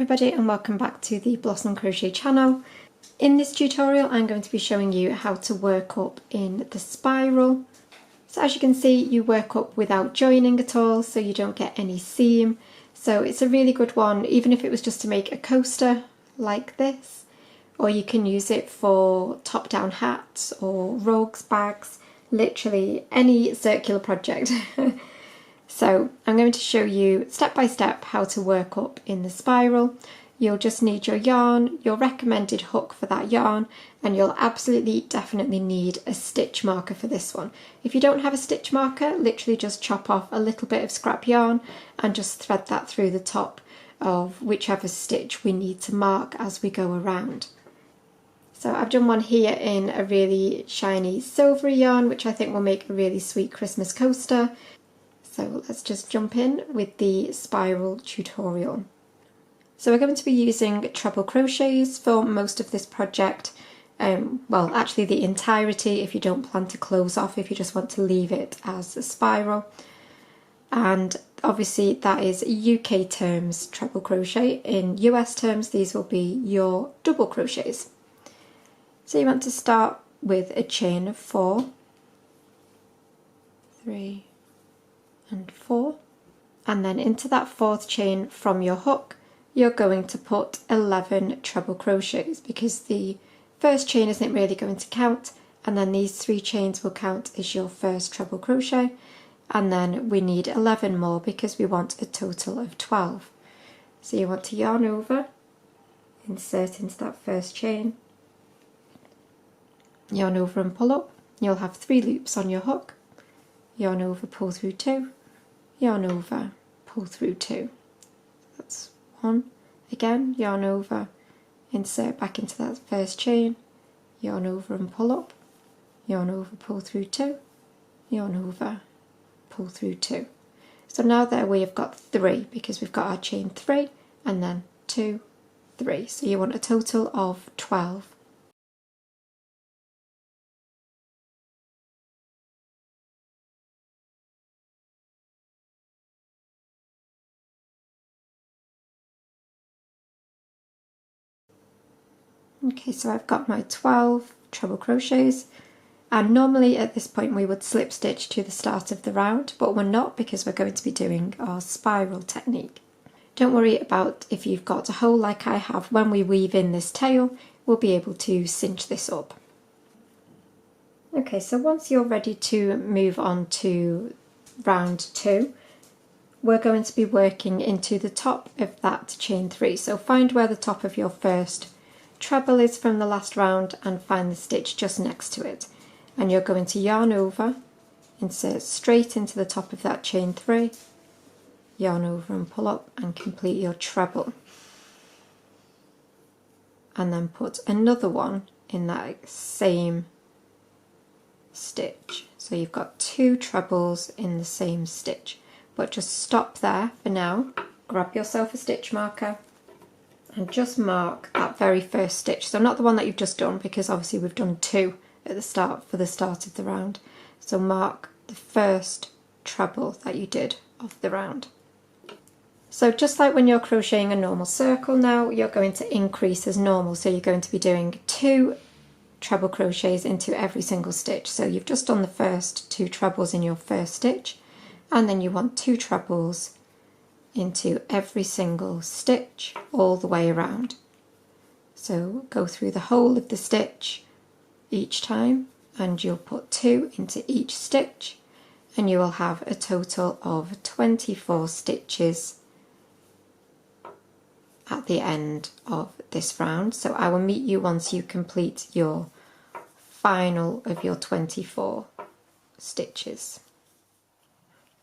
everybody and welcome back to the Blossom Crochet channel. In this tutorial I'm going to be showing you how to work up in the spiral. So as you can see, you work up without joining at all, so you don't get any seam. So it's a really good one, even if it was just to make a coaster like this, or you can use it for top-down hats or rugs, bags, literally any circular project. So I'm going to show you step by step how to work up in the spiral. You'll just need your yarn, your recommended hook for that yarn, and you'll absolutely definitely need a stitch marker for this one. If you don't have a stitch marker, literally just chop off a little bit of scrap yarn and just thread that through the top of whichever stitch we need to mark as we go around. So I've done one here in a really shiny silvery yarn, which I think will make a really sweet Christmas coaster. So let's just jump in with the spiral tutorial. So we're going to be using treble crochets for most of this project. Well, actually the entirety if you don't plan to close off, if you just want to leave it as a spiral. And obviously that is UK terms treble crochet. In US terms these will be your double crochets. So you want to start with a chain of 4, 3 and 4, and then into that fourth chain from your hook you're going to put 11 treble crochets, because the first chain isn't really going to count, and then these 3 chains will count as your first treble crochet, and then we need 11 more because we want a total of 12. So you want to yarn over, insert into that first chain, yarn over and pull up. You'll have 3 loops on your hook, yarn over, pull through 2, yarn over, pull through 2. That's 1. Again, yarn over, insert back into that first chain, yarn over and pull up, yarn over, pull through 2, yarn over, pull through 2. So now there we have got 3, because we've got our chain 3 and then 2, 3. So you want a total of 12. Okay, so I've got my 12 treble crochets, and normally at this point we would slip stitch to the start of the round, but we're not, because we're going to be doing our spiral technique. Don't worry about if you've got a hole like I have. When we weave in this tail we'll be able to cinch this up. Okay, so once you're ready to move on to round 2, we're going to be working into the top of that chain 3. So find where the top of your first treble is from the last round and find the stitch just next to it, and you're going to yarn over, insert straight into the top of that chain 3, yarn over and pull up and complete your treble, and then put another one in that same stitch. So you've got 2 trebles in the same stitch, but just stop there for now, grab yourself a stitch marker and just mark that very first stitch. So not the one that you've just done, because obviously we've done 2 at the start for the start of the round. So mark the first treble that you did of the round. So just like when you're crocheting a normal circle now, you're going to increase as normal. So you're going to be doing 2 treble crochets into every single stitch. So you've just done the first 2 trebles in your first stitch, and then you want 2 trebles into every single stitch all the way around. So go through the whole of the stitch each time, and you'll put 2 into each stitch, and you will have a total of 24 stitches at the end of this round. So I will meet you once you complete your final of your 24 stitches.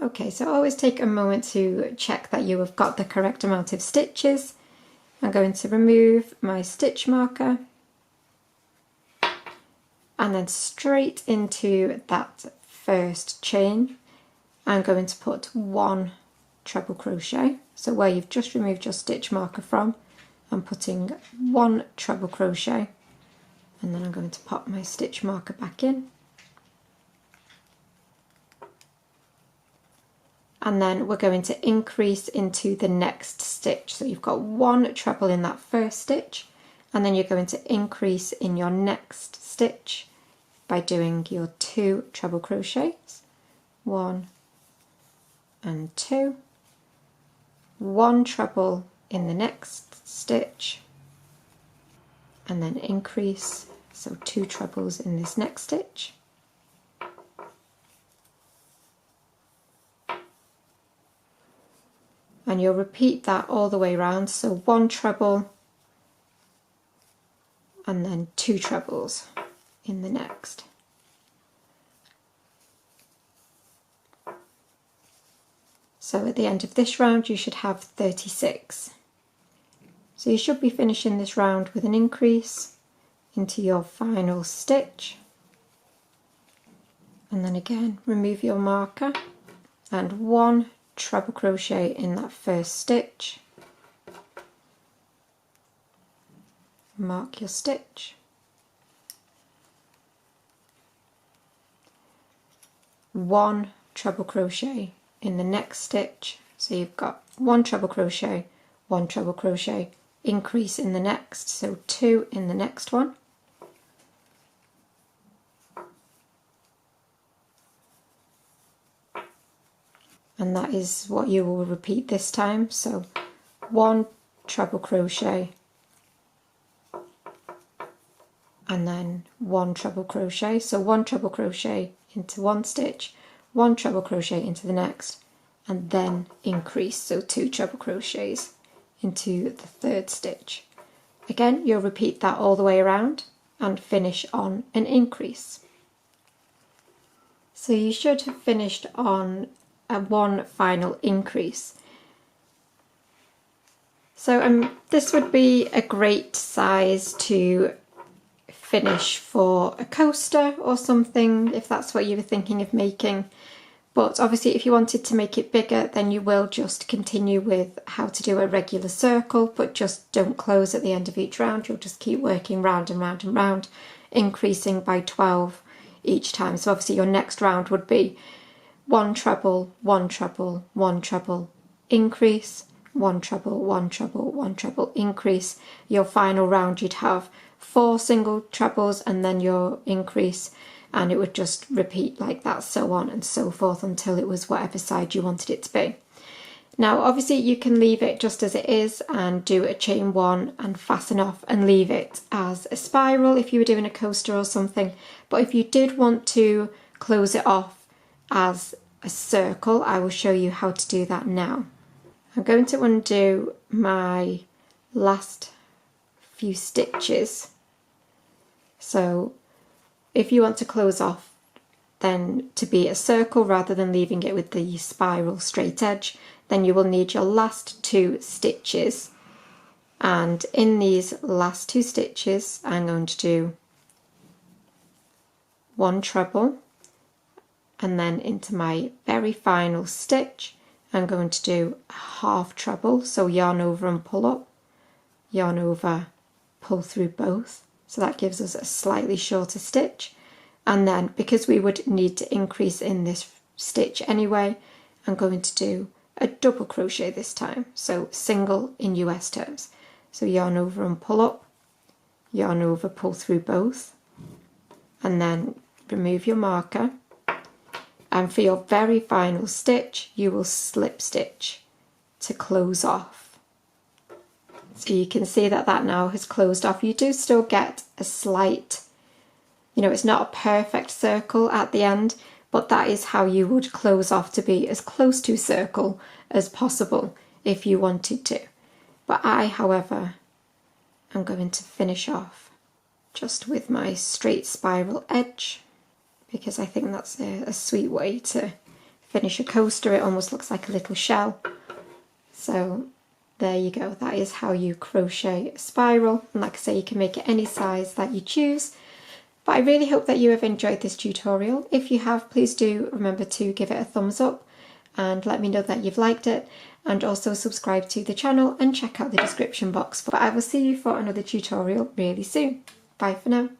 Okay, so always take a moment to check that you have got the correct amount of stitches. I'm going to remove my stitch marker, and then straight into that first chain I'm going to put 1 treble crochet. So where you've just removed your stitch marker from, I'm putting 1 treble crochet, and then I'm going to pop my stitch marker back in. and then we're going to increase into the next stitch. So you've got 1 treble in that first stitch, and then you're going to increase in your next stitch by doing your 2 treble crochets, 1 and 2, 1 treble in the next stitch, and then increase, so 2 trebles in this next stitch, and you'll repeat that all the way around, so 1 treble and then 2 trebles in the next. So at the end of this round you should have 36. So you should be finishing this round with an increase into your final stitch, and then again remove your marker and 1 treble crochet in that first stitch, mark your stitch, 1 treble crochet in the next stitch, so you've got 1 treble crochet, 1 treble crochet, increase in the next, so 2 in the next one, and that is what you will repeat this time. So 1 treble crochet and then 1 treble crochet, so 1 treble crochet into one stitch, 1 treble crochet into the next, and then increase, so 2 treble crochets into the third stitch. Again, you'll repeat that all the way around and finish on an increase. So you should have finished on a 1 final increase. So this would be a great size to finish for a coaster or something, if that's what you were thinking of making. But obviously if you wanted to make it bigger, then you will just continue with how to do a regular circle, but just don't close at the end of each round. You'll just keep working round and round and round, increasing by 12 each time. So obviously your next round would be 1 treble, 1 treble, 1 treble, increase, 1 treble, 1 treble, 1 treble, increase. Your final round you'd have 4 single trebles and then your increase, and it would just repeat like that, so on and so forth until it was whatever side you wanted it to be. Now obviously you can leave it just as it is and do a chain 1 and fasten off and leave it as a spiral if you were doing a coaster or something, but if you did want to close it off as a circle, I will show you how to do that now. I'm going to undo my last few stitches. So if you want to close off then to be a circle rather than leaving it with the spiral straight edge, then you will need your last 2 stitches, and in these last 2 stitches I'm going to do 1 treble, and then into my very final stitch I'm going to do a half treble, so yarn over and pull up, yarn over, pull through both, so that gives us a slightly shorter stitch. And then because we would need to increase in this stitch anyway, I'm going to do a double crochet this time, so single in US terms. So yarn over and pull up, yarn over, pull through both, and then remove your marker, and for your very final stitch you will slip stitch to close off. So you can see that that now has closed off. You do still get a slight, it's not a perfect circle at the end, but that is how you would close off to be as close to circle as possible if you wanted to. But I, however, am going to finish off just with my straight spiral edge, because I think that's a sweet way to finish a coaster. It almost looks like a little shell. So there you go, that is how you crochet a spiral, and like I say, you can make it any size that you choose. But I really hope that you have enjoyed this tutorial. If you have, please do remember to give it a thumbs up and let me know that you've liked it, and also subscribe to the channel and check out the description box. But I will see you for another tutorial really soon. Bye for now.